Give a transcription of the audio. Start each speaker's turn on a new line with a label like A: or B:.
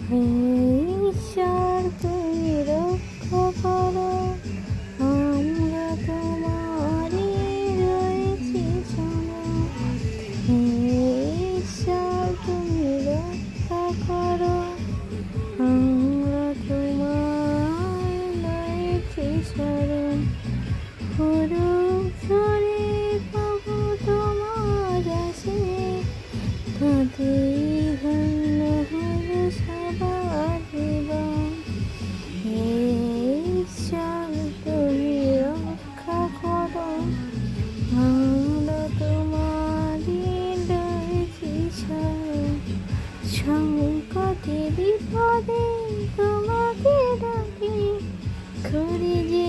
A: হে ঈশ্বর তুমি রক্ষা করো, আমরা তোমারই রয়েছি শোনো। হে ঈশ্বর তুমি রক্ষা করো, আমরা তোমার রয়েছি শরণ। পুরুষরে প্রভু তোমার আসে, তাতেই ধন্য হলো সবার জীবন। হে ঈশ্বর তুমি রক্ষা করো, আমরা তোমারই রয়েছি শরণ। সংকটে বিপদে তোমাকে ডাকি, করি যে